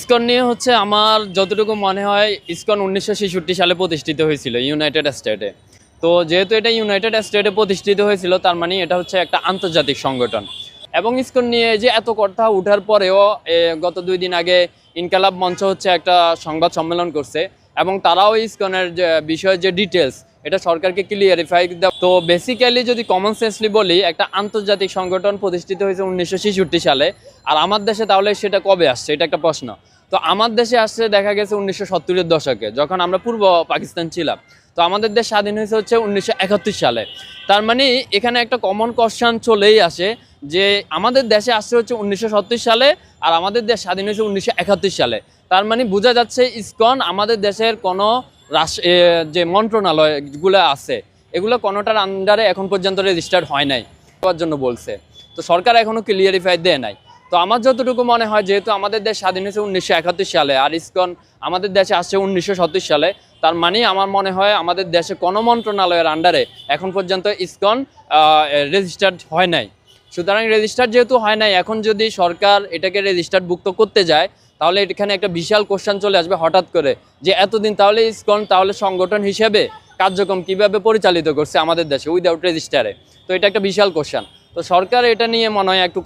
ISKCON নিয়ে হচ্ছে আমার যতটুকু মনে হয় ইসকন 1966 সালে প্রতিষ্ঠিত হয়েছিল ইউনাইটেড স্টেটে। তো যেহেতু এটা ইউনাইটেড স্টেটে প্রতিষ্ঠিত হয়েছিল তার মানে এটা হচ্ছে একটা আন্তর্জাতিক সংগঠন। এবং ইসকন নিয়ে যে এত কথা ওঠার পরেও গত 2 দিন আগে ইনকালাব মঞ্চ হচ্ছে একটা সংবাদ সম্মেলন করছে এবং তারাও ইসকনের যে বিষয়ের যে ডিটেলস এটা সরকারকে ক্লিয়ারিফাই দেয়। তো বেসিক্যালি যদি কমন সেন্সলি বলি, একটা আন্তর্জাতিক সংগঠন প্রতিষ্ঠিত হয়েছে 1966 সালে, আর আমার দেশে তাহলে সেটা কবে আসছে, এটা একটা প্রশ্ন। তো আমার দেশে আসছে দেখা গেছে 1970-এর দশকে, যখন আমরা পূর্ব পাকিস্তান ছিলাম। তো আমাদের দেশ স্বাধীন হয়েছে হচ্ছে 1971 সালে। তার মানে এখানে একটা কমন কোশ্চেন চলেই আসে যে আমাদের দেশে আসছে হচ্ছে 1970 সালে, আর আমাদের দেশ স্বাধীন হয়েছে 1971 সালে। তার মানে বোঝা যাচ্ছে ইসকন আমাদের দেশের কোনো যে মন্ত্রণালয়গুলো আছে এগুলো কোনোটার আন্ডারে এখন পর্যন্ত রেজিস্টার্ড হয় নাই হওয়ার জন্য বলছে। তো সরকার এখনও ক্লিয়ারিফাই দেয় নাই। তো আমার যতটুকু মনে হয়, যেহেতু আমাদের দেশ স্বাধীন হয়েছে 1971 সালে আর ইসকন আমাদের দেশে আসছে 1970 সালে, তার মানে আমার মনে হয় আমাদের দেশে কোনো মন্ত্রণালয়ের আন্ডারে এখন পর্যন্ত ইসকন রেজিস্টার্ড হয় নাই। সুতরাং রেজিস্টার্ড যেহেতু হয় নাই, এখন যদি সরকার এটাকে রেজিস্টার্ডভুক্ত করতে যায় তাহলে এখানে একটা বিশাল কোশ্চেন চলে আসবে হঠাৎ করে, যে এতদিন তাহলে ইসকন তাহলে সংগঠন হিসেবে কার্যক্রম কিভাবে পরিচালিত করছে আমাদের দেশে উইদাউট রেজিস্টারে। তো এটা একটা বিশাল কোশ্চেন। তো সরকার এটা নিয়ে মনে হয় একটু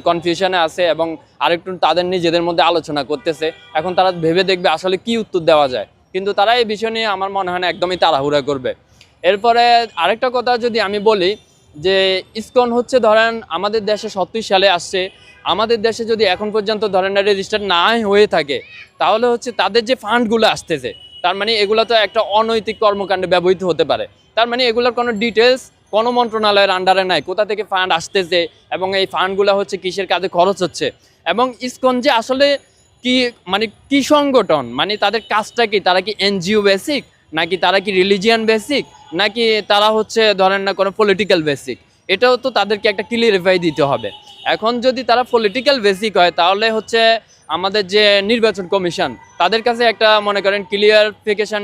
কনফিউশনে আছে এবং আরেকটু তাদের নিজেদের মধ্যে আলোচনা করতেছে। এখন তারা ভেবে দেখবে আসলে কি উত্তর দেওয়া যায়, কিন্তু তারা এই বিষয় নিয়ে আমার মনে হয় না একদমই তাড়াহুড়া করবে। এরপরে আরেকটা কথা যদি আমি বলি, যে ইসকন হচ্ছে ধরেন আমাদের দেশে 70 সালে আসছে, আমাদের দেশে যদি এখন পর্যন্ত ধরেন রেজিস্টার না হয়ে থাকে তাহলে হচ্ছে তাদের যে ফান্ডগুলো আসতেছে, তার মানে এগুলো তো একটা অনৈতিক কর্মকাণ্ডে ব্যবহৃত হতে পারে। তার মানে এগুলোর কোনো ডিটেলস কোনো মন্ত্রণালয়ের আন্ডারে নাই, কোথা থেকে ফান্ড আসতেছে এবং এই ফান্ডগুলো হচ্ছে কিসের কাজে খরচ হচ্ছে, এবং ইসকন যে আসলে কি মানে কি সংগঠন, মানে তাদের কাজটা কি, তারা কি এনজিও বেসিক নাকি তারা কি রিলিজিয়ান বেসিক নাকি তারা হচ্ছে ধরেন না কোনো পলিটিক্যাল বেসিক, এটাও তো তাদেরকে একটা ক্লিয়ারিফাই দিতে হবে। এখন যদি তারা পলিটিক্যাল বেসিক হয় তাহলে হচ্ছে আমাদের যে নির্বাচন কমিশন তাদের কাছে একটা মনে করেন ক্লিয়ারিফিকেশন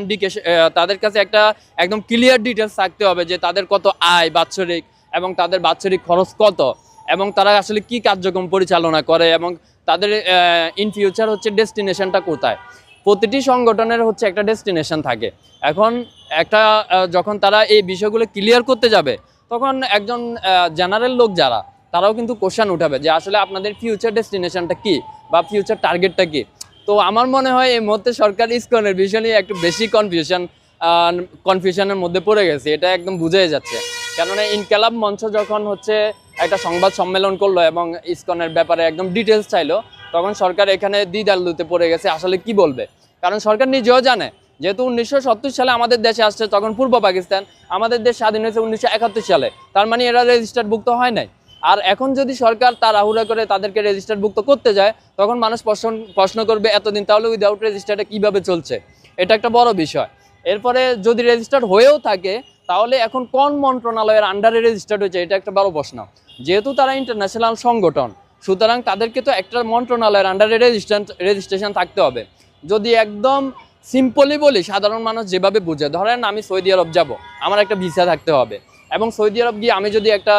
তাদের কাছে একটা একদম ক্লিয়ার ডিটেলস থাকতে হবে যে তাদের কত আয় বাৎসরিক এবং তাদের বাৎসরিক খরচ কত এবং তারা আসলে কি কার্যক্রম পরিচালনা করে এবং তাদের ইন ফিউচার হচ্ছে ডেস্টিনেশনটা কোথায়। প্রতিটি সংগঠনের হচ্ছে একটা ডেস্টিনেশন থাকে। এখন একটা যখন তারা এই বিষয়গুলো ক্লিয়ার করতে যাবে তখন একজন জেনারেল লোক যারা তারাও কিন্তু কোশ্চেন উঠাবে যে আসলে আপনাদের ফিউচার ডেস্টিনেশনটা কি বা ফিউচার টার্গেটটা কি। তো আমার মনে হয় এই মুহূর্তে সরকার ইসকনের বিষয় নিয়ে একটু বেশি কনফিউশনের মধ্যে পড়ে গেছে, এটা একদম বুঝাই যাচ্ছে। কেননা ইনকালাব মঞ্চ যখন হচ্ছে একটা সংবাদ সম্মেলন করলো এবং ইসকনের ব্যাপারে একদম ডিটেলস চাইলো, তখন সরকার এখানে দ্বিধাদ্বন্দ্বে পড়ে গেছে আসলে কি বলবে। কারণ সরকার নিজেও জানে যেহেতু 1970 সালে আমাদের দেশে আসছে, তখন পূর্ব পাকিস্তান, আমাদের দেশ স্বাধীন হয়েছে 1971 সালে, তার মানে এরা রেজিস্টারভুক্ত হয় নাই। আর এখন যদি সরকার তাড়াহুড়া করে তাদেরকে রেজিস্টারভুক্ত করতে যায় তখন মানুষ প্রশ্ন করবে এতদিন তাহলে উইদাউট রেজিস্টারটা কীভাবে চলছে, এটা একটা বড় বিষয়। এরপরে যদি রেজিস্টার্ড হয়েও থাকে তাহলে এখন কোন মন্ত্রণালয়ের আন্ডারে রেজিস্টার্ড হয়েছে, এটা একটা বড় প্রশ্ন। যেহেতু তারা ইন্টারন্যাশনাল সংগঠন সুতরাং তাদেরকে তো একটা মন্ত্রণালয়ের আন্ডারে রেজিস্ট্রেশন থাকতে হবে। যদি একদম সিম্পলি বলি, সাধারণ মানুষ যেভাবে বুঝে, ধরেন আমি সৌদি আরব যাব, আমার একটা ভিসা থাকতে হবে এবং সৌদি আরব গিয়ে আমি যদি একটা